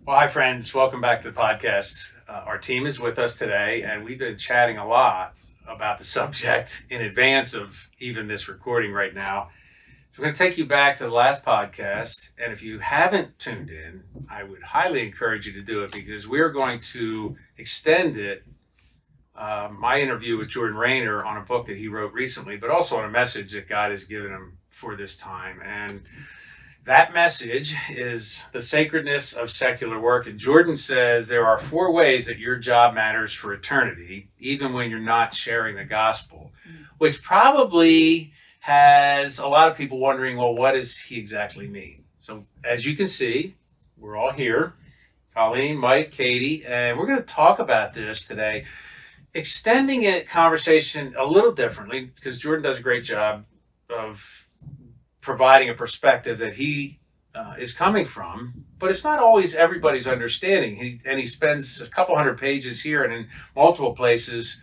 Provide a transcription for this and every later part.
Well, hi, friends. Welcome back to the podcast. Our team is with us today, and we've been chatting a lot about the subject in advance of even this recording right now. So we're going to take you back to the last podcast, and if you haven't tuned in, I would highly encourage you to do it because we're going to extend it, my interview with Jordan Raynor on a book that he wrote recently, but also on a message that God has given him for this time. And that message is the sacredness of secular work. And Jordan says there are 4 ways that your job matters for eternity, even when you're not sharing the gospel, which probably has a lot of people wondering, well, what does he exactly mean? So as you can see, we're all here, Colleen, Mike, Katie, and we're going to talk about this today, extending a conversation a little differently because Jordan does a great job of providing a perspective that he is coming from, but it's not always everybody's understanding. He spends a couple hundred pages here and in multiple places,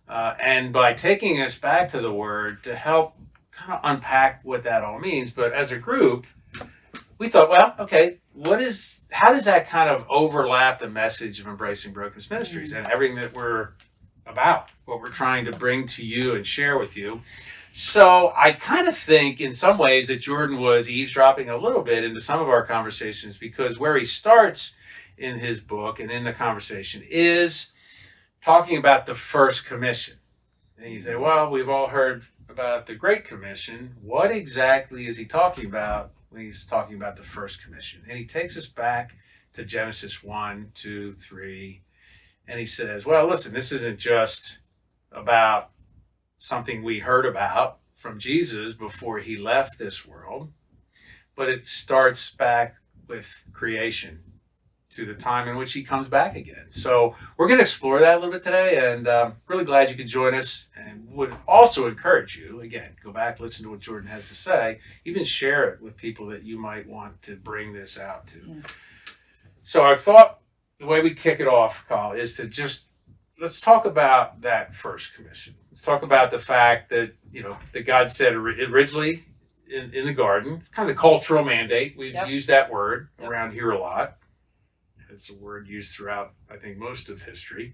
and by taking us back to the Word to help kind of unpack what that all means. But as a group, we thought, well, okay, how does that kind of overlap the message of Embracing Brokenness Ministries and everything that we're about, what we're trying to bring to you and share with you? So I kind of think in some ways that Jordan was eavesdropping a little bit into some of our conversations because where he starts in his book and in the conversation is talking about the first commission. And you say, well, we've all heard about the Great Commission. What exactly is he talking about when he's talking about the first commission? And he takes us back to Genesis 1, 2, 3. And he says, well, listen, this isn't just about something we heard about from Jesus before he left this world, but it starts back with creation to the time in which he comes back again. So we're going to explore that a little bit today, and really glad you could join us, and would also encourage you, again, go back, listen to what Jordan has to say, even share it with people that you might want to bring this out to. Yeah. So I thought the way we kick it off, Carl, is to just let's talk about that first commission. Let's talk about the fact that, that God said originally in the garden, kind of the cultural mandate. We've used that word around here a lot. It's a word used throughout, I think, most of history.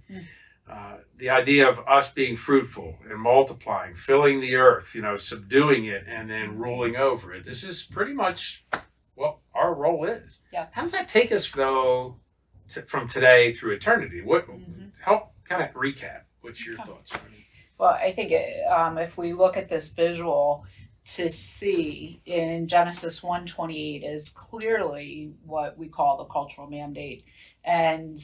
The idea of us being fruitful and multiplying, filling the earth, subduing it and then ruling over it. This is pretty much what our role is. Yes. How does that take us, though, from today through eternity? Help kind of recap. What's your thoughts? Well, I think if we look at this visual to see in Genesis 1:28 is clearly what we call the cultural mandate. And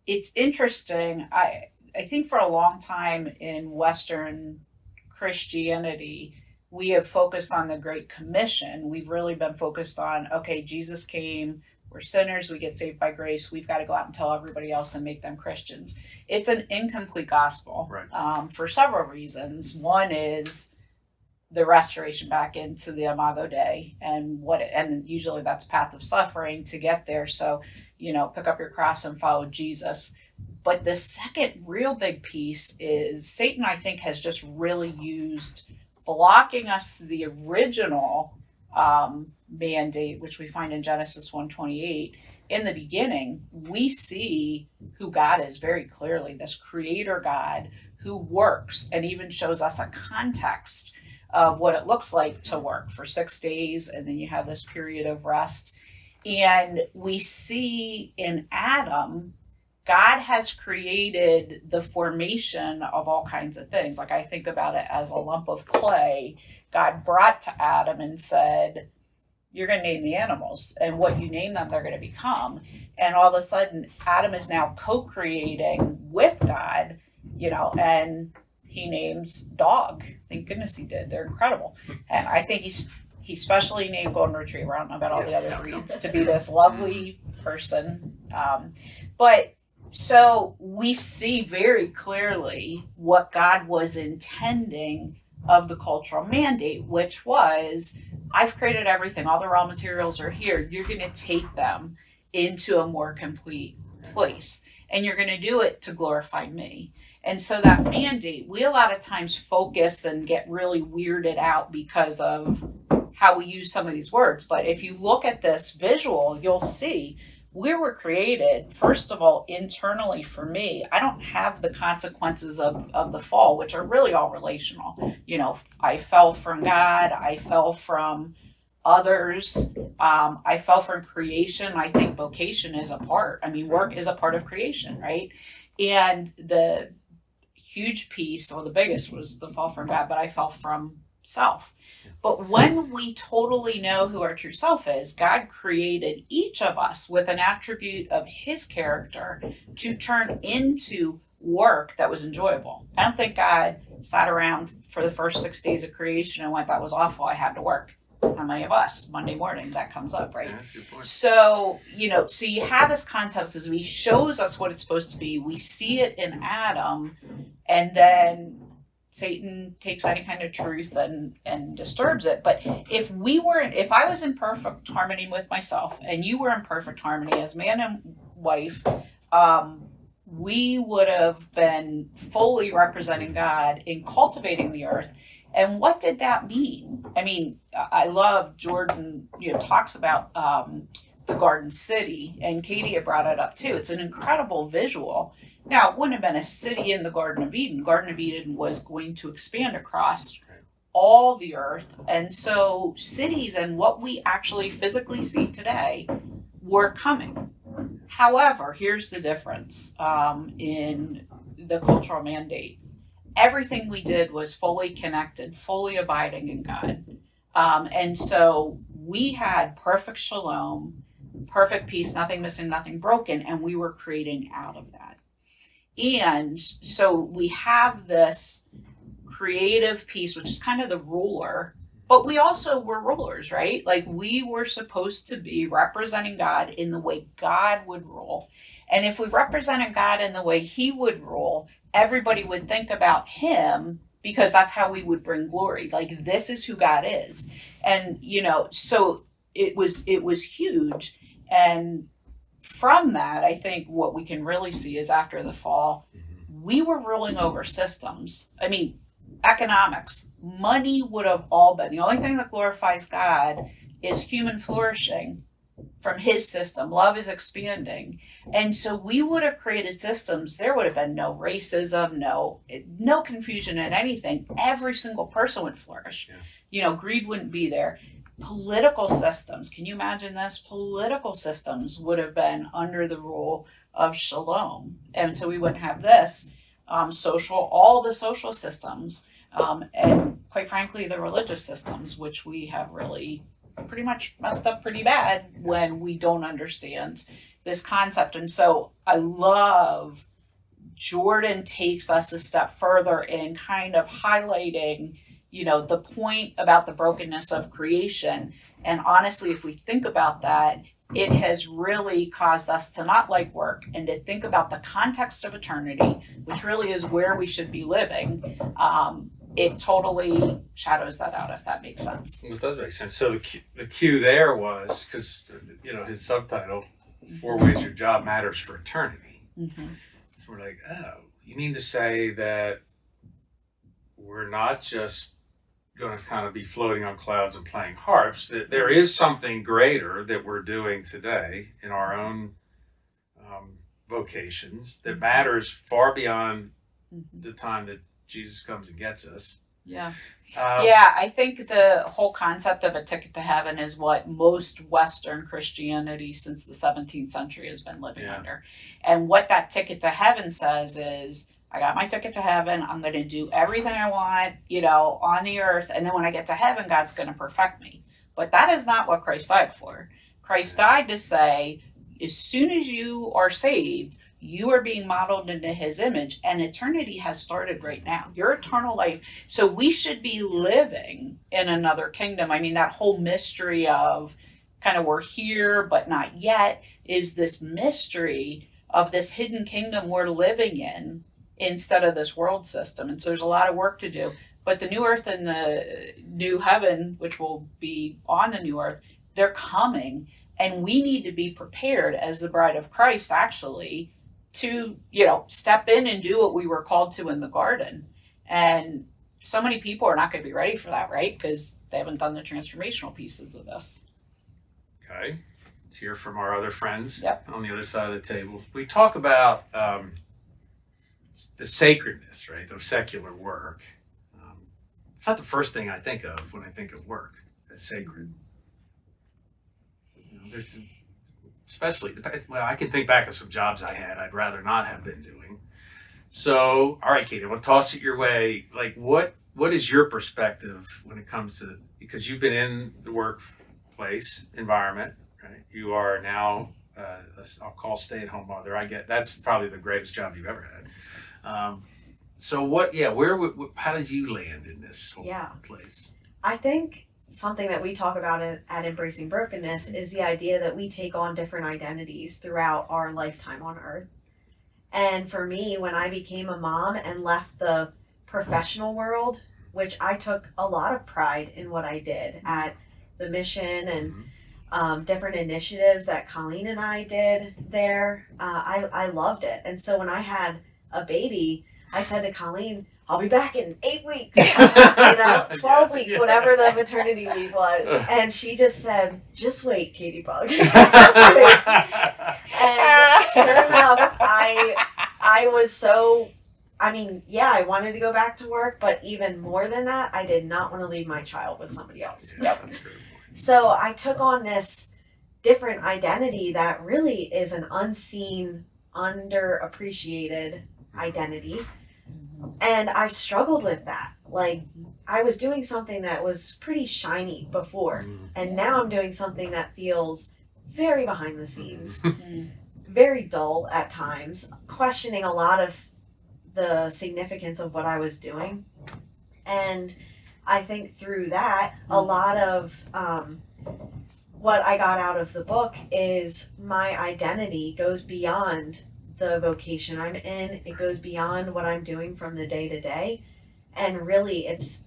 it's interesting. I think for a long time in Western Christianity, we have focused on the Great Commission. We've really been focused on, okay, Jesus came, we're sinners, we get saved by grace, we've got to go out and tell everybody else and make them Christians. It's an incomplete gospel, right? For several reasons. One is the restoration back into the Imago Dei, and usually that's path of suffering to get there. So, pick up your cross and follow Jesus. But the second real big piece is Satan, I think, has just really used blocking us to the original mandate, which we find in Genesis 1:28. In the beginning, we see who God is very clearly, this creator God who works and even shows us a context of what it looks like to work for 6 days, and then you have this period of rest. And we see in Adam, God has created the formation of all kinds of things. Like I think about it as a lump of clay God brought to Adam and said, you're going to name the animals, and what you name them, they're going to become. And all of a sudden, Adam is now co-creating with God, and he names dog. Thank goodness he did. They're incredible. And I think he specially named Golden Retriever, I don't know about all the other breeds, to be this lovely person. But so we see very clearly what God was intending of the cultural mandate, which was, I've created everything. All the raw materials are here. You're going to take them into a more complete place. And you're going to do it to glorify me. And so that mandate, we a lot of times focus and get really weirded out because of how we use some of these words. But if you look at this visual, you'll see we were created, first of all, internally. For me, I don't have the consequences of the fall, which are really all relational. You know, I fell from God, I fell from others, I fell from creation. I think vocation is a part. I mean, work is a part of creation, right? And the huge piece, or the biggest, was the fall from God, but I fell from self. But when we totally know who our true self is, God created each of us with an attribute of his character to turn into work that was enjoyable. I don't think God sat around for the first 6 days of creation and went, that was awful, I had to work. How many of us, Monday morning, that comes up, right? Yeah, that's a good point. So, you know, so you have this concept as he shows us what it's supposed to be. We see it in Adam, and then Satan takes any kind of truth and disturbs it. But if I was in perfect harmony with myself, and you were in perfect harmony as man and wife, we would have been fully representing God in cultivating the earth. And what did that mean? I mean, I love Jordan, you know, talks about the Garden City, and Katie had brought it up too. It's an incredible visual. Now, it wouldn't have been a city in the Garden of Eden. Garden of Eden was going to expand across all the earth. And so cities and what we actually physically see today were coming. However, here's the difference in the cultural mandate. Everything we did was fully connected, fully abiding in God. And so we had perfect shalom, perfect peace, nothing missing, nothing broken, and we were creating out of that. And so we have this creative piece, which is kind of the ruler, but we also were rulers, right? Like, we were supposed to be representing God in the way God would rule. And if we represented God in the way he would rule, everybody would think about him, because that's how we would bring glory. Like, this is who God is. And, you know, so it was huge. And from that, I think what we can really see is after the fall, we were ruling over systems. I mean, economics, money would have all been. The only thing that glorifies God is human flourishing from his system. Love is expanding. And so we would have created systems. There would have been no racism, no confusion in anything. Every single person would flourish. Yeah. You know, greed wouldn't be there. Political systems, can you imagine this? Political systems would have been under the rule of shalom. And so we wouldn't have this. All the social systems, and quite frankly, the religious systems, which we have really pretty much messed up pretty bad when we don't understand this concept. And so I love Jordan takes us a step further in kind of highlighting, you know, the point about the brokenness of creation. And honestly, if we think about that, it has really caused us to not like work and to think about the context of eternity, which really is where we should be living. It totally shadows that out, if that makes sense. It does make sense. So the cue there was, because, you know, his subtitle, 4 Ways Your Job Matters for Eternity. Mm-hmm. So we're like, oh, you mean to say that we're not just going to kind of be floating on clouds and playing harps, that there is something greater that we're doing today in our own vocations that matters far beyond the time that Jesus comes and gets us. Yeah. I think the whole concept of a ticket to heaven is what most Western Christianity since the 17th century has been living under. And what that ticket to heaven says is, I got my ticket to heaven. I'm going to do everything I want, you know, on the earth. And then when I get to heaven, God's going to perfect me. But that is not what Christ died for. Christ died to say, as soon as you are saved, you are being modeled into his image, and eternity has started right now. Your eternal life. So we should be living in another kingdom. I mean, that whole mystery of kind of we're here, but not yet, is this mystery of this hidden kingdom we're living in instead of this world system. And so there's a lot of work to do. But the new earth and the new heaven, which will be on the new earth, they're coming. And we need to be prepared as the bride of Christ, actually, to, you know, step in and do what we were called to in the garden. And so many people are not going to be ready for that, right? Because they haven't done the transformational pieces of this. Okay. Let's hear from our other friends Yep. on the other side of the table. We talk about the sacredness, right, of secular work. It's not the first thing I think of when I think of work as sacred. You know, there's, especially, well, I can think back of some jobs I had I'd rather not have been doing. So, all right, Katie, we'll toss it your way. Like, what is your perspective when it comes to, because you've been in the workplace environment, right? You are now, I'll call stay-at-home mother. I get that's probably the greatest job you've ever had. So what? Yeah, how did you land in this whole place? I think something that we talk about at Embracing Brokenness is the idea that we take on different identities throughout our lifetime on Earth. And for me, when I became a mom and left the professional world, which I took a lot of pride in what I did at the mission and different initiatives that Colleen and I did there, I loved it. And so when I had a baby, I said to Colleen, I'll be back in 8 weeks, 12 weeks, whatever the maternity leave was. And she just said, just wait, Katie Bug. Just wait. And sure enough, I was so, I wanted to go back to work, but even more than that, I did not want to leave my child with somebody else. Yeah, that's true. So I took on this different identity that really is an unseen, underappreciated identity. And I struggled with that. Like, I was doing something that was pretty shiny before, and now I'm doing something that feels very behind the scenes, very dull at times, questioning a lot of the significance of what I was doing. And I think through that, a lot of what I got out of the book is my identity goes beyond the vocation I'm in. It goes beyond what I'm doing from the day to day. And really it's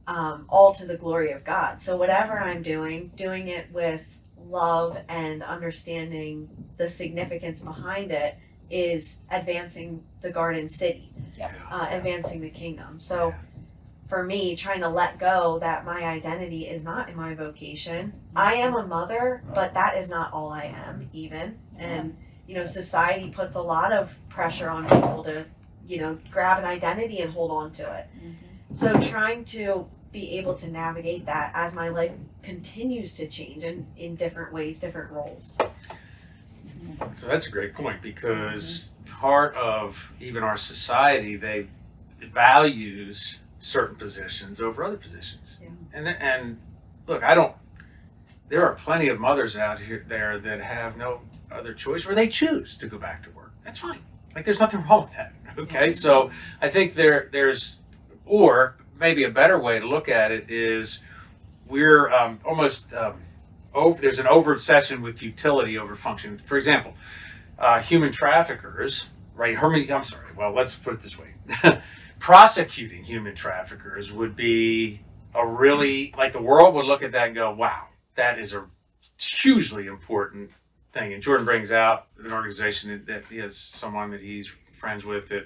all to the glory of God. So whatever I'm doing it with love and understanding the significance behind it is advancing the Garden City, advancing the kingdom. So for me, trying to let go that my identity is not in my vocation. I am a mother, but that is not all I am even. And society puts a lot of pressure on people to, grab an identity and hold on to it. So trying to be able to navigate that as my life continues to change in different ways, different roles. So that's a great point, because part of even our society, they values certain positions over other positions. And look, there are plenty of mothers out there that have no other choice, or they choose to go back to work. That's fine. Like, there's nothing wrong with that. Okay, so I think there's, or maybe a better way to look at it is we're almost there's an over obsession with utility over function. For example, human traffickers, right? Well, let's put it this way: prosecuting human traffickers would be a really, like, the world would look at that and go, "Wow, that is a hugely important thing." And Jordan brings out an organization that he has someone that he's friends with that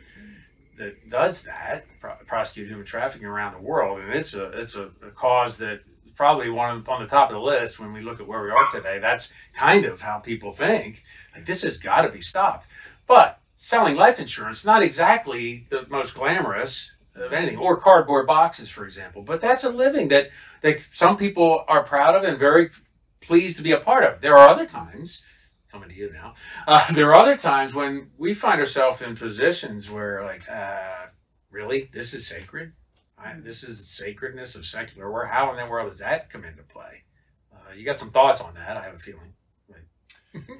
does that, prosecute human trafficking around the world, and it's a cause that probably on the top of the list when we look at where we are today. That's kind of how people think, like, this has got to be stopped. But selling life insurance, not exactly the most glamorous of anything, or cardboard boxes, for example, but that's a living that some people are proud of and very pleased to be a part of. There are other times, coming to you now, there are other times when we find ourselves in positions where, like, really, this is sacred? This is the sacredness of secular work? How in the world does that come into play? You got some thoughts on that, I have a feeling.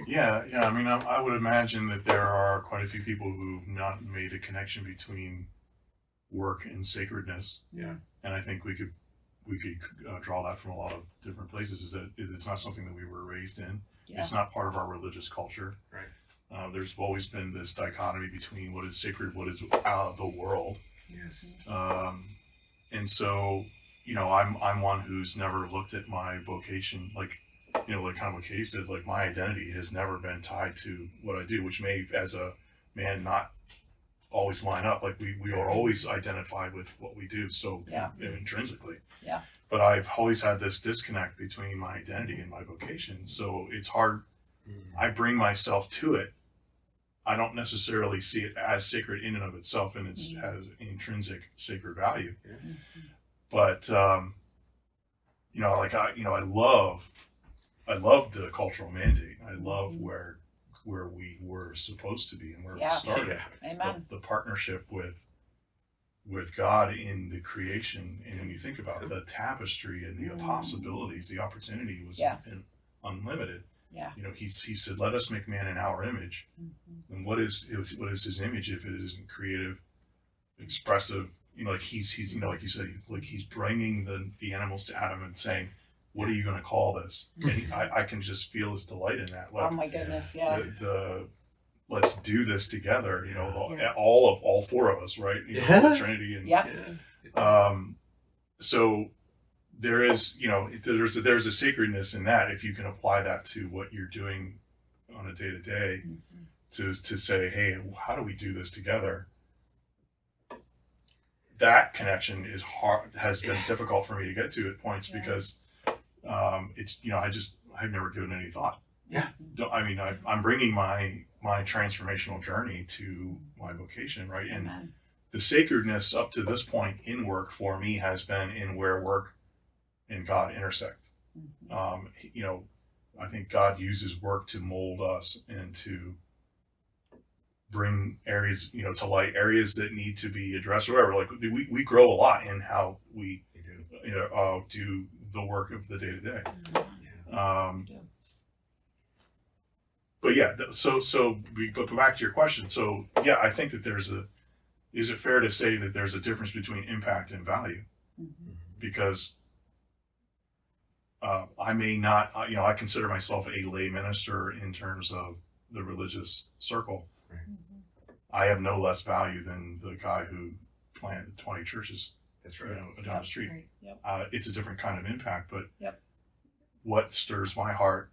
Yeah. I mean, I would imagine that there are quite a few people who've not made a connection between work and sacredness. Yeah. And I think we could draw that from a lot of different places. Is that it's not something that we were raised in. Yeah. It's not part of our religious culture. Right. There's always been this dichotomy between what is sacred, what is out of the world. Yes. And so, I'm one who's never looked at my vocation like kind of what Katie said. Like, my identity has never been tied to what I do, which may, as a man, not always line up. Like, we are always identified with what we do, so intrinsically. Yeah. But I've always had this disconnect between my identity and my vocation. So it's hard I bring myself to it. I don't necessarily see it as sacred in and of itself, and it has intrinsic sacred value. But you know, like I love the cultural mandate. I love where we were supposed to be and where we started. Amen. The partnership with God in the creation, and when you think about the tapestry and the possibilities, the opportunity was unlimited. Yeah. You know, he said, "Let us make man in our image." And what is his image if it isn't creative, expressive? You know, like he's you know, like you said, like he's bringing the animals to Adam and saying, "What are you going to call this?" And I can just feel his delight in that. Like, oh my goodness, yeah. The let's do this together. You know, all four of us, right? You know, the Trinity, and so there is, you know, there's a sacredness in that if you can apply that to what you're doing on a day to day, to say, hey, how do we do this together? That connection is hard, has been difficult for me to get to at points because it's, you know, I've never given any thought. Yeah. I mean, I'm bringing my transformational journey to my vocation, right? And the sacredness up to this point in work for me has been in where work and God intersect. You know, I think God uses work to mold us and to bring areas, you know, to light, areas that need to be addressed or whatever. Like we grow a lot in how we do the work of the day to day. But yeah, but back to your question. So yeah, I think that is it fair to say that there's a difference between impact and value? Because I may not, you know, I consider myself a lay minister in terms of the religious circle. I have no less value than the guy who planted 20 churches. That's right. You know, down the street. Right. It's a different kind of impact, but what stirs my heart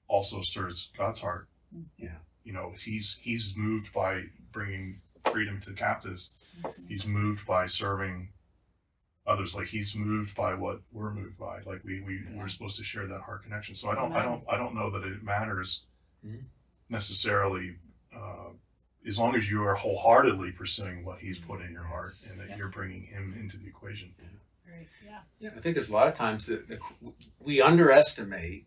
also stirs God's heart. Yeah. You know, he's moved by bringing freedom to captives. He's moved by serving others. Like he's moved by what we're moved by. Like we're supposed to share that heart connection. So I don't know that it matters necessarily, as long as you are wholeheartedly pursuing what he's put in your heart and that you're bringing him into the equation. Right. Yeah. I think there's a lot of times that we underestimate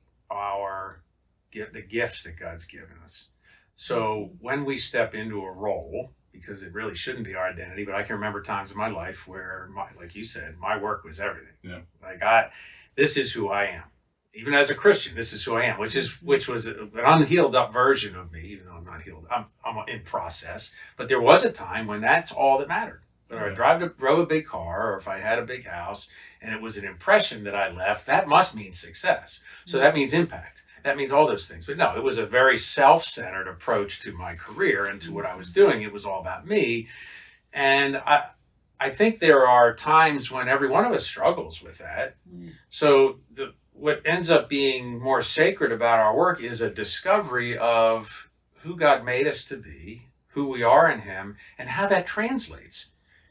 the gifts that God's given us. So when we step into a role, because it really shouldn't be our identity, but I can remember times in my life where, like you said, my work was everything. Yeah. Like this is who I am. Even as a Christian, this is who I am, which was an unhealed up version of me, even though I'm not healed. I'm in process. But there was a time when that's all that mattered. Whether I drove a big car or if I had a big house and it was an impression that I left, that must mean success. So that means impact. That means all those things. But no, it was a very self-centered approach to my career and to what I was doing. It was all about me. And I think there are times when every one of us struggles with that. So what ends up being more sacred about our work is a discovery of who God made us to be, who we are in him, and how that translates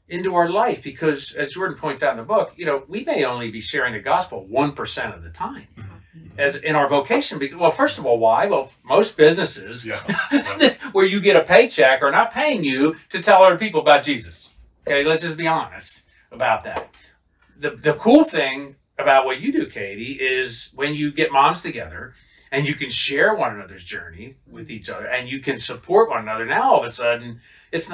into our life. Because as Jordan points out in the book, you know, we may only be sharing the gospel 1% of the time. As in our vocation, well, first of all, why? Well, most businesses where you get a paycheck are not paying you to tell other people about Jesus. Okay, let's just be honest about that. The cool thing about what you do, Katie, is when you get moms together and you can share one another's journey with each other and you can support one another. Now all of a sudden it's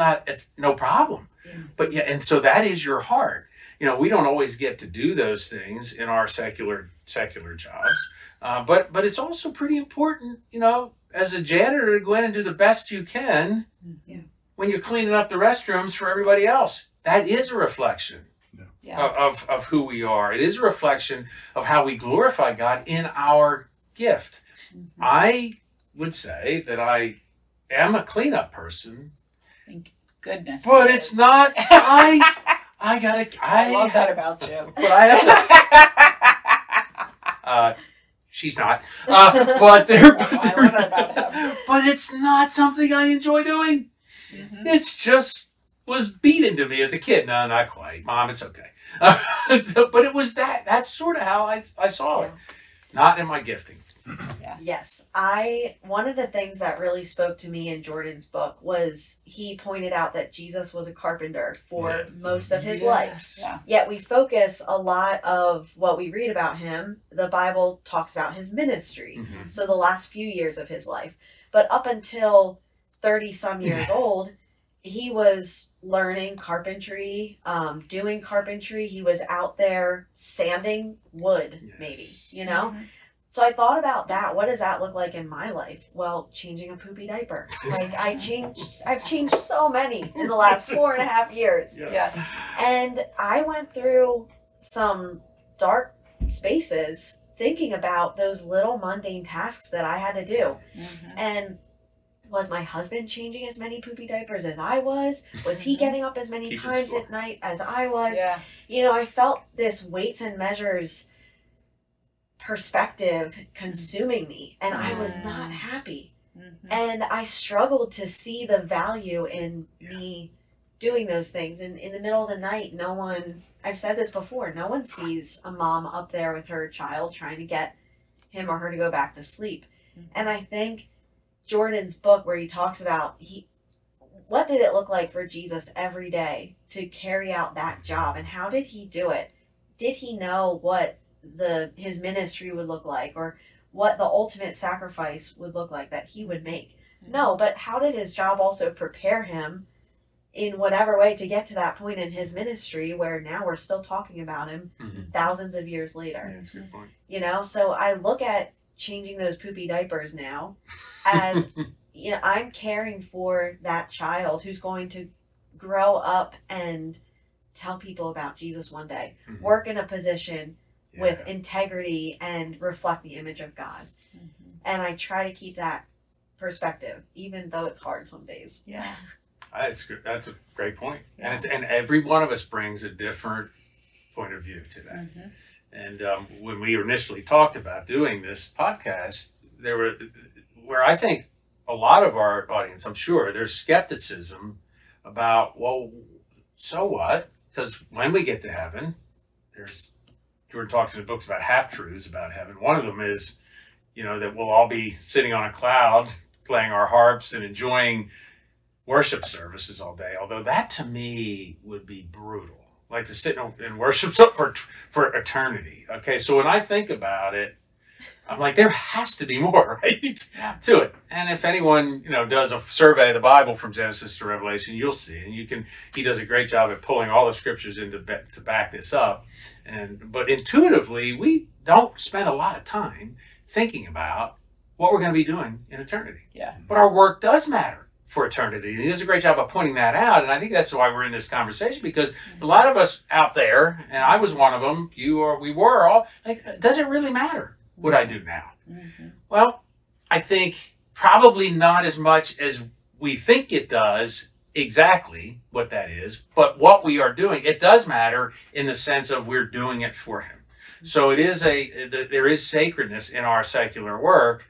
no problem. But yeah, and so that is your heart. You know, we don't always get to do those things in our secular jobs. But it's also pretty important, you know, as a janitor to go in and do the best you can when you're cleaning up the restrooms for everybody else. That is a reflection of who we are. It is a reflection of how we glorify God in our gift. I would say that I am a cleanup person. Thank goodness. But it's not. I love that about you. But I have to. She's not. But it's not something I enjoy doing. It's just was beat into me as a kid. No, not quite. Mom, it's okay. But it was that's sort of how I saw it. Not in my gifting. Yes. One of the things that really spoke to me in Jordan's book was he pointed out that Jesus was a carpenter for most of his life. Yeah. Yet we focus a lot of what we read about him. The Bible talks about his ministry. Mm-hmm. So the last few years of his life. But up until 30 some years old, he was learning carpentry, doing carpentry. He was out there sanding wood, maybe, you know? Mhm. So I thought about that. What does that look like in my life? Well, changing a poopy diaper. Like I've changed so many in the last 4.5 years. Yeah. Yes. And I went through some dark spaces thinking about those little mundane tasks that I had to do. Mhm. And was my husband changing as many poopy diapers as I was? Was he getting up as many Keeping times score. at night as I was? Yeah. You know, I felt this weights and measures perspective consuming me, and I was not happy. Mhm. And I struggled to see the value in me doing those things. And in the middle of the night, no one, I've said this before, no one sees a mom up there with her child trying to get him or her to go back to sleep. And I think Jordan's book, where he talks about what did it look like for Jesus every day to carry out that job, and how did he do it? Did he know what his ministry would look like, or what the ultimate sacrifice would look like that he would make? No, but how did his job also prepare him in whatever way to get to that point in his ministry where now we're still talking about him Mm-hmm. thousands of years later? Yeah, that's a good point. You know, so I look at changing those poopy diapers now as, you know, I'm caring for that child who's going to grow up and tell people about Jesus one day, Mhm. work in a position with Yeah. integrity and reflect the image of God. Mhm. And I try to keep that perspective, even though it's hard some days. Yeah. That's good. That's a great point. Yeah. And every one of us brings a different point of view to that. Mhm. And when we initially talked about doing this podcast, there were where I think a lot of our audience, I'm sure, there's skepticism about, well, so what? Because when we get to heaven, Jordan talks in the books about half-truths about heaven. One of them is, you know, that we'll all be sitting on a cloud playing our harps and enjoying worship services all day. Although that to me would be brutal. Like to sit and worship for eternity. Okay, so when I think about it, I'm like, there has to be more, right, to it. And if anyone, you know, does a survey of the Bible from Genesis to Revelation, you'll see. And he does a great job at pulling all the scriptures to back this up. But intuitively, we don't spend a lot of time thinking about what we're going to be doing in eternity. Yeah. But our work does matter for eternity. And he does a great job of pointing that out. And I think that's why we're in this conversation, because a lot of us out there, and I was one of them, we were all like, does it really matter what I do now? Mhm. Well, I think probably not as much as we think it does exactly what that is, but what we are doing, it does matter in the sense of we're doing it for him. So there is sacredness in our secular work,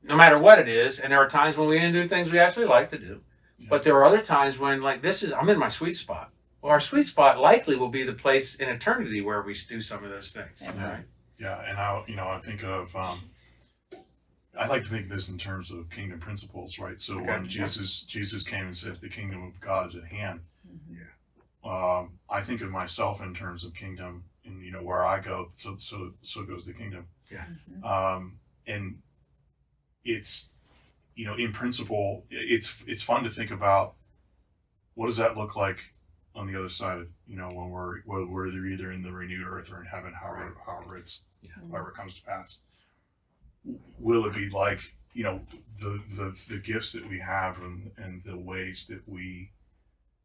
no matter what it is. And there are times when we didn't do things we actually like to do. Yeah. But there are other times when, like, I'm in my sweet spot. Well, our sweet spot likely will be the place in eternity where we do some of those things. Yeah. Right? Yeah, and I think of I like to think of this in terms of kingdom principles, right? So Okay. when Jesus came and said the kingdom of God is at hand, Mhm. I think of myself in terms of kingdom, and where I go, so goes the kingdom. Yeah. And it's in principle, it's fun to think about what does that look like on the other side of when we're either in the renewed earth or in heaven, however it comes to pass. Will it be like the gifts that we have and the ways that we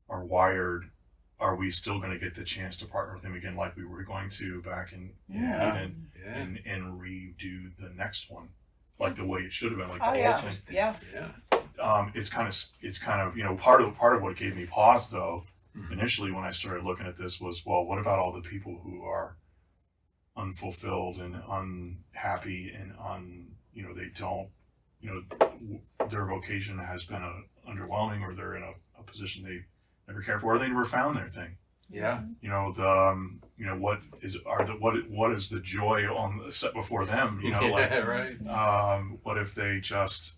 are wired? Are we still going to get the chance to partner with him again, like we were going to back in Eden, and redo the next one, like the way it should have been, like the whole thing? Yeah. It's kind of part of what gave me pause though, initially when I started looking at this was, well, what about all the people who are unfulfilled and unhappy and they don't, their vocation has been underwhelming, or they're in a position they never cared for, or they never found their thing. Yeah. You know, what is the joy on the set before them? You know, like, right. what if they just,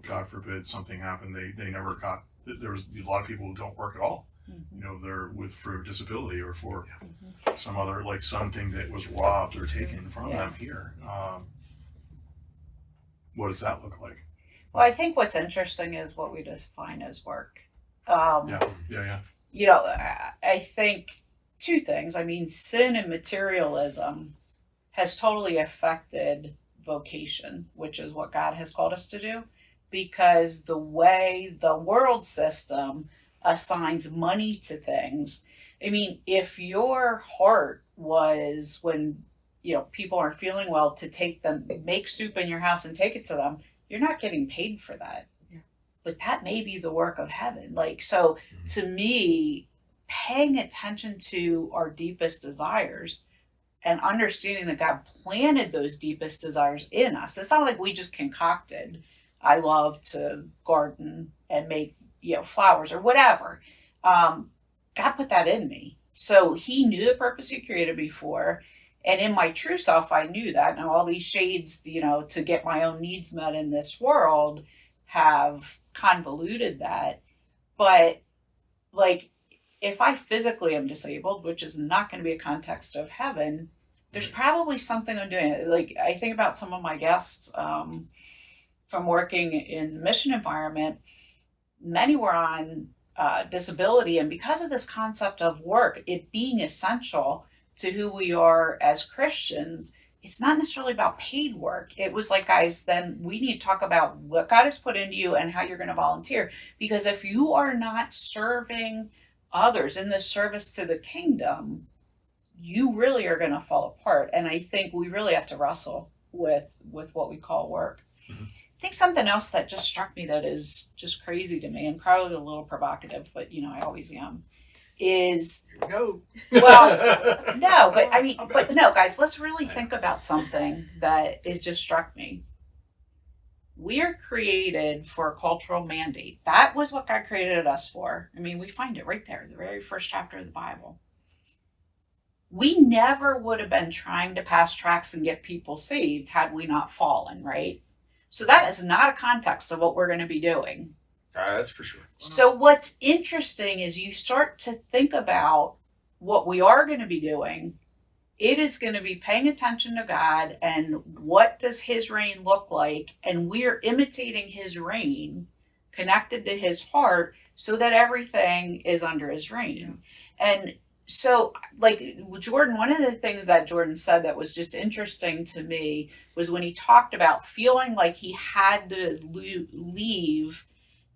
God forbid something happened, they never got, there's a lot of people who don't work at all. Mm-hmm. You know, they're for disability or for some other, like something that was robbed or taken from them here. What does that look like? Well, I think what's interesting is what we define as work. Yeah. You know, I think two things. I mean, sin and materialism has totally affected vocation, which is what God has called us to do, because the way the world system assigns money to things. I mean, if your heart was, when people aren't feeling well, to take them, make soup in your house and take it to them, you're not getting paid for that. Yeah. But that may be the work of heaven. Like, so to me, paying attention to our deepest desires and understanding that God planted those deepest desires in us. It's not like we just concocted, I love to garden and make flowers or whatever. God put that in me. So he knew the purpose he created me for. And in my true self, I knew that. Now all these shades, to get my own needs met in this world have convoluted that. But like, if I physically am disabled, which is not going to be a context of heaven, there's probably something I'm doing. Like, I think about some of my guests from working in the mission environment. Many were on disability, and because of this concept of work, it being essential to who we are as Christians, it's not necessarily about paid work. It was like, guys, then we need to talk about what God has put into you and how you're going to volunteer. Because if you are not serving others in the service to the kingdom, you really are going to fall apart. And I think we really have to wrestle with what we call work. Mm-hmm. I think something else that just struck me that is just crazy to me, and probably a little provocative, but I always am, is, Here we go. well, no, but I mean, but no, guys, let's really think about something that it just struck me. We are created for a cultural mandate. That was what God created us for. I mean, we find it right there, the very first chapter of the Bible. We never would have been trying to pass tracts and get people saved had we not fallen, right? So that is not a context of what we're going to be doing. That's for sure. So what's interesting is you start to think about what we are going to be doing. It is going to be paying attention to God and what does his reign look like. And we're imitating his reign, connected to his heart, so that everything is under his reign. Yeah. And so, like Jordan, one of the things that Jordan said that was just interesting to me was when he talked about feeling like he had to leave,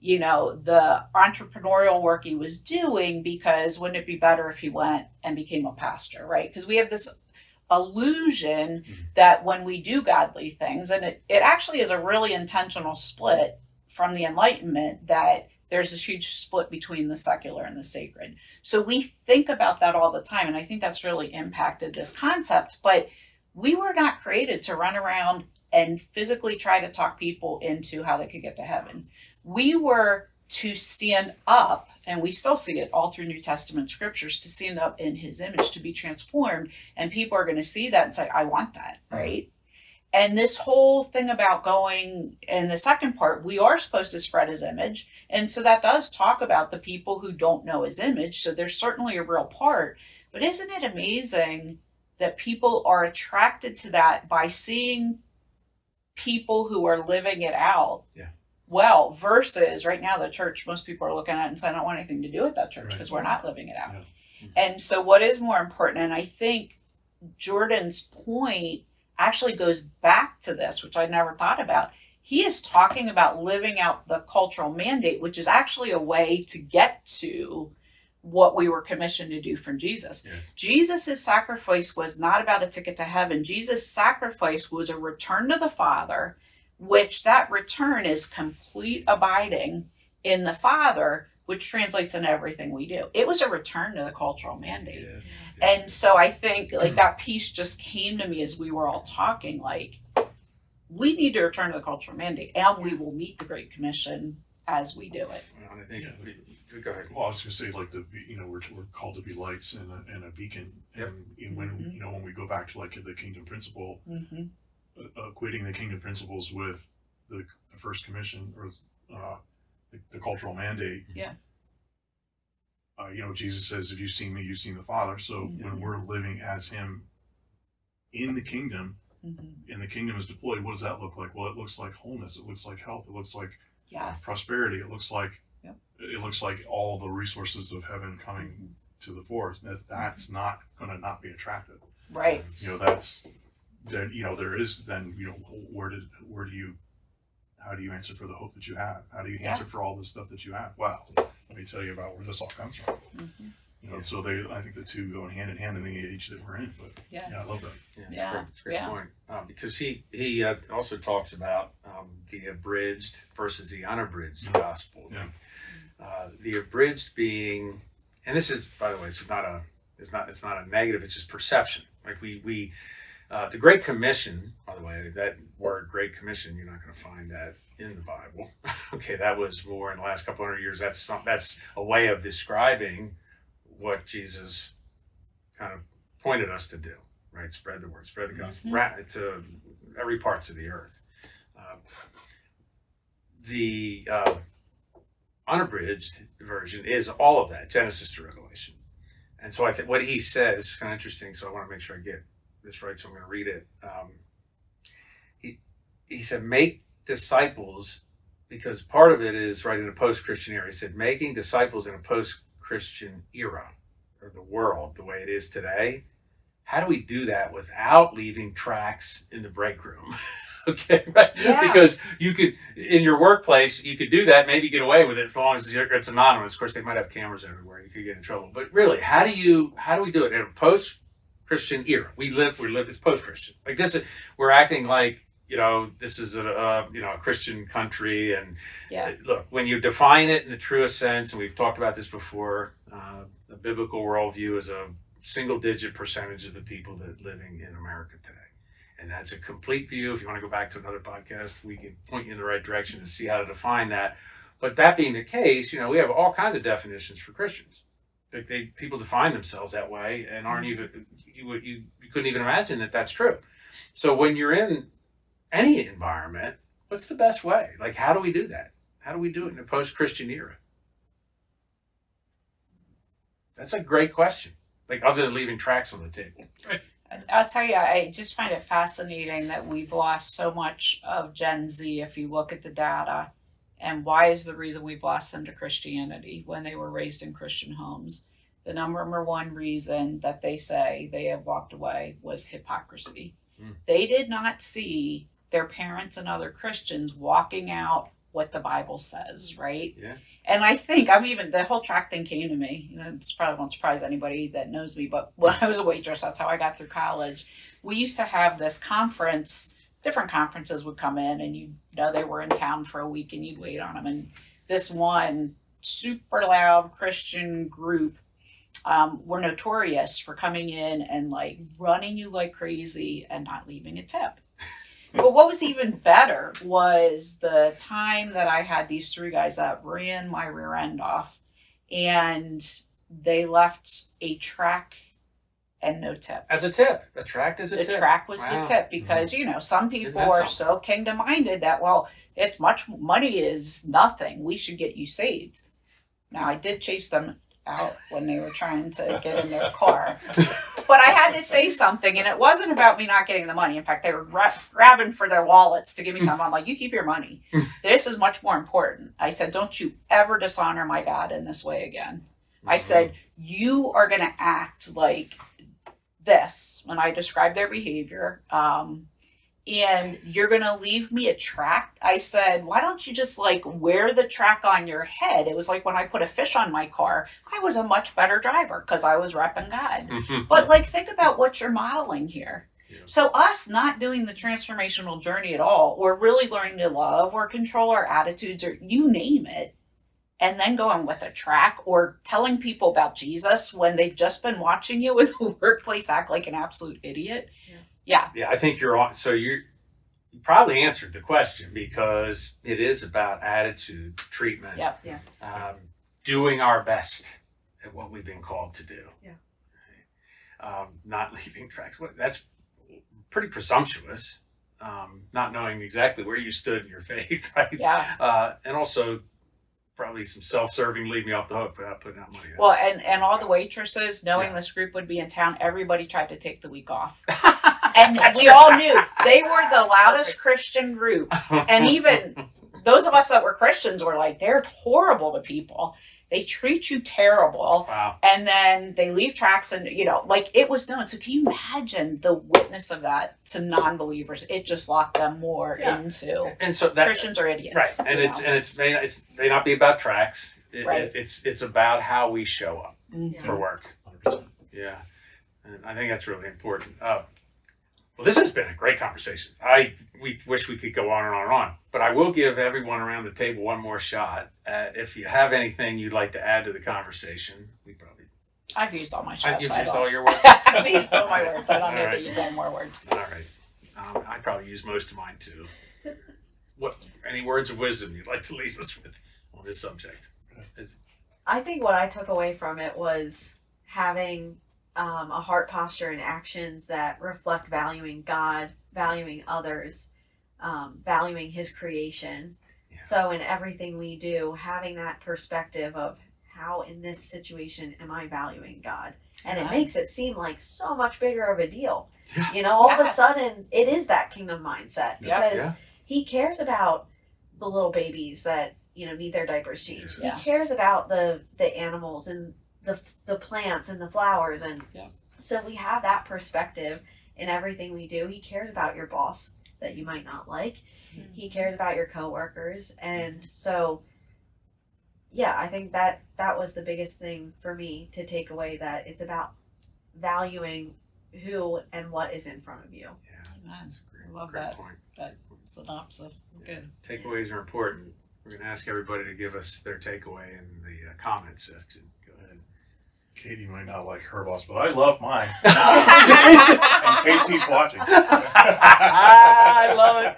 the entrepreneurial work he was doing, because wouldn't it be better if he went and became a pastor, right? Because we have this illusion that when we do godly things, and it actually is a really intentional split from the Enlightenment, that there's this huge split between the secular and the sacred. So we think about that all the time, and I think that's really impacted this concept. But we were not created to run around and physically try to talk people into how they could get to heaven. We were to stand up, and we still see it all through New Testament scriptures, to stand up in his image, to be transformed, and people are going to see that and say, I want that, right? And this whole thing about going, in the second part, we are supposed to spread his image. And so that does talk about the people who don't know his image. So there's certainly a real part. But isn't it amazing that people are attracted to that by seeing people who are living it out? Yeah. Well, versus right now, the church, most people are looking at it and saying, I don't want anything to do with that church because we're not living it out. Yeah. And so what is more important, and I think Jordan's point actually goes back to this, which I never thought about. He is talking about living out the cultural mandate, which is actually a way to get to what we were commissioned to do from Jesus. Yes. Jesus' sacrifice was not about a ticket to heaven. Jesus' sacrifice was a return to the Father, which that return is complete abiding in the Father, which translates into everything we do. It was a return to the cultural mandate. Yes. And so I think like that piece just came to me as we were all talking, like, we need to return to the cultural mandate, and we will meet the Great Commission as we do it. I think go ahead. Well, I was going to say, like, we're called to be lights and a beacon. Yep. And when, when we go back to, like, the kingdom principle, equating the kingdom principles with the first commission or the cultural mandate. Yeah. Jesus says, if you've seen me, you've seen the Father. So when we're living as him in the kingdom, and the kingdom is deployed, what does that look like? Well, it looks like wholeness. It looks like health. It looks like prosperity. It looks like all the resources of heaven coming to the fore. That's not going to not be attractive. Right. That's then. There is then. How do you answer for the hope that you have? How do you answer for all the stuff that you have? Well, let me tell you about where this all comes from. So I think the two go hand in hand in the age that we're in. But I love that. That's a great point. Because he also talks about the abridged versus the unabridged gospel. Yeah. The abridged being, and this is, by the way, it's not a negative. It's just perception. Like we the Great Commission, by the way, that word Great Commission, you're not going to find that in the Bible. Okay, that was more in the last couple hundred years. That's a way of describing what Jesus kind of pointed us to do, right? Spread the word, spread the gospel to every parts of the earth. The unabridged version is all of that, Genesis to Revelation. And so I think what he said is kind of interesting, so I want to make sure I get this right, so I'm going to read it. He said, make disciples, because part of it is right in a post-Christian era. He said, making disciples in a post-Christian era, or the world the way it is today. How do we do that without leaving tracts in the break room? Okay, right? Yeah. Because you could, in your workplace, you could do that, maybe get away with it as long as it's anonymous. Of course, they might have cameras everywhere. You could get in trouble. But really, how do we do it in a post-Christian era? We live as post-Christian. Like this is, we're acting like, this is a Christian country. And look, when you define it in the truest sense, and we've talked about this before, the biblical worldview is a single-digit percentage of the people that living in America today. And that's a complete view. If you want to go back to another podcast, we can point you in the right direction to see how to define that. But that being the case, we have all kinds of definitions for Christians. People define themselves that way and aren't even, you couldn't even imagine that that's true. So when you're in any environment, what's the best way? Like, how do we do that? How do we do it in a post-Christian era? That's a great question. Like, other than leaving tracts on the table. I'll tell you, I just find it fascinating that we've lost so much of Gen Z if you look at the data. And why is the reason we've lost them to Christianity when they were raised in Christian homes? The number one reason that they say they have walked away was hypocrisy. They did not see their parents and other Christians walking out what the Bible says, right? Yeah. And I think, the whole tract thing came to me. It's probably won't surprise anybody that knows me, but when I was a waitress, that's how I got through college. We used to have this conference, different conferences would come in, and they were in town for a week, and you'd wait on them. And this one super loud Christian group were notorious for coming in and like running you like crazy and not leaving a tip. But what was even better was the time that I had these three guys that ran my rear end off, and they left a tract and no tip. As a tip. The tract is a tip. The tract was the tip because, some people are so kingdom-minded that, it's money is nothing. We should get you saved. Now, I did chase them out when they were trying to get in their car. But I had to say something, and it wasn't about me not getting the money. In fact, they were grabbing for their wallets to give me something. I'm like, you keep your money. This is much more important. I said, don't you ever dishonor my God in this way again. I said, you are going to act like this when I describe their behavior. And you're going to leave me a tract. I said, why don't you just wear the tract on your head? It was like when I put a fish on my car, I was a much better driver because I was repping God. But think about what you're modeling here. Yeah. So us not doing the transformational journey at all, or really learning to love or control our attitudes or you name it, and then going with a tract or telling people about Jesus when they've just been watching you in the workplace act like an absolute idiot. Yeah. Yeah, I think you're on. So you probably answered the question, because it is about attitude, treatment, Yep. doing our best at what we've been called to do. Yeah. Not leaving tracks. That's pretty presumptuous. Not knowing exactly where you stood in your faith, right? Yeah. And also probably some self-serving, leave me off the hook without putting out money. Well, and all the waitresses, knowing this group would be in town, everybody tried to take the week off. And we all knew they were the loudest Christian group. And even those of us that were Christians were like, they're horrible to people. They treat you terrible. Wow. And then they leave tracks, and, you know, like, it was known. So can you imagine the witness of that to non-believers? It just locked them more into, and so that, Christians are idiots. Right. And it may not be about tracks. It's about how we show up for work. 100%. Yeah. And I think that's really important. Well, this has been a great conversation. We wish we could go on and on and on, but I will give everyone around the table one more shot. If you have anything you'd like to add to the conversation, I've used all my shots. You've used all your words? I've used all my words. I don't need to use any more words. All right. I probably use most of mine too. Any words of wisdom you'd like to leave us with on this subject? I think what I took away from it was having a heart posture and actions that reflect valuing God, valuing others, valuing His creation. Yeah. So in everything we do, having that perspective of how in this situation am I valuing God? And it makes it seem like so much bigger of a deal. Yeah. You know, all of a sudden it is that kingdom mindset, because He cares about the little babies that, you know, need their diapers changed. Yeah. He cares about the animals and the plants and the flowers, and so we have that perspective in everything we do. He cares about your boss that you might not like. Mm-hmm. He cares about your coworkers, and so I think that was the biggest thing for me to take away, that it's about valuing who and what is in front of you. Yeah, that's a great, I love great that. point. That synopsis is good. Takeaways are important. We're going to ask everybody to give us their takeaway in the comments section. Go ahead. Katie might not like her boss, but I love mine. In case he's watching. I love it.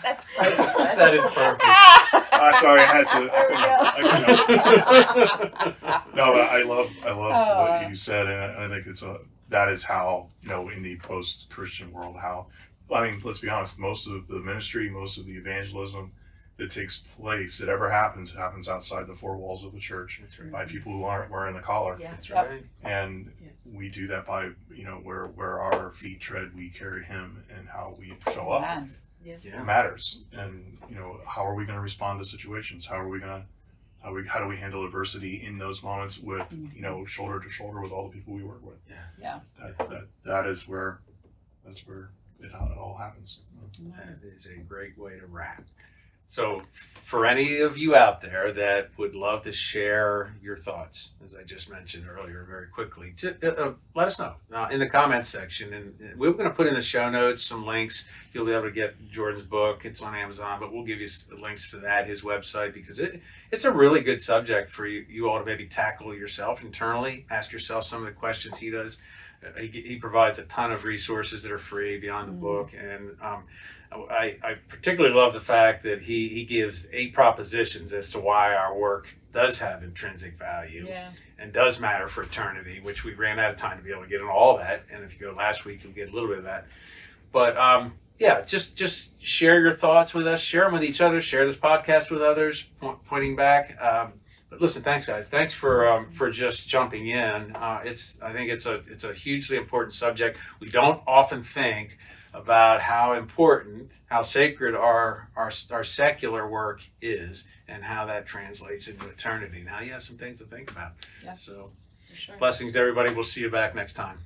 That's perfect. That is perfect. Sorry, I had to. No, but I love what you said, and I think that is how, you know, in the post-Christian world, let's be honest, most of the ministry, most of the evangelism that takes place, that ever happens outside the four walls of the church. That's right. By people who aren't wearing the collar. Yeah. That's right. And we do that by, you know, where our feet tread, we carry Him, and how we show up. Yeah. It matters. And, you know, how are we going to respond to situations? How do we handle adversity in those moments with, you know, shoulder to shoulder with all the people we work with? Yeah. That is where it all happens. That is a great way to wrap. So for any of you out there that would love to share your thoughts, as I just mentioned earlier, very quickly, let us know in the comments section. And we're going to put in the show notes some links. You'll be able to get Jordan's book. It's on Amazon, but we'll give you links to that, his website, because it's a really good subject for you all to maybe tackle yourself internally. Ask yourself some of the questions he does. He provides a ton of resources that are free beyond the book, and I particularly love the fact that he gives 8 propositions as to why our work does have intrinsic value and does matter for eternity, which we ran out of time to be able to get into all that. And if you go last week, you'll get a little bit of that. But just share your thoughts with us, share them with each other, share this podcast with others, pointing back. But listen, thanks guys. Thanks for just jumping in. I think it's a hugely important subject. We don't often think about how important, how sacred our secular work is, and how that translates into eternity. Now you have some things to think about. Yes, so for sure. Blessings to everybody. We'll see you back next time.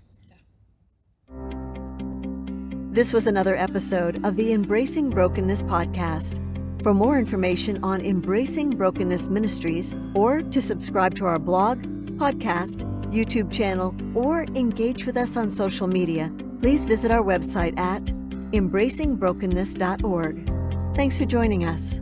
This was another episode of the Embracing Brokenness podcast. For more information on Embracing Brokenness Ministries, or to subscribe to our blog, podcast, YouTube channel, or engage with us on social media, please visit our website at embracingbrokenness.org. Thanks for joining us.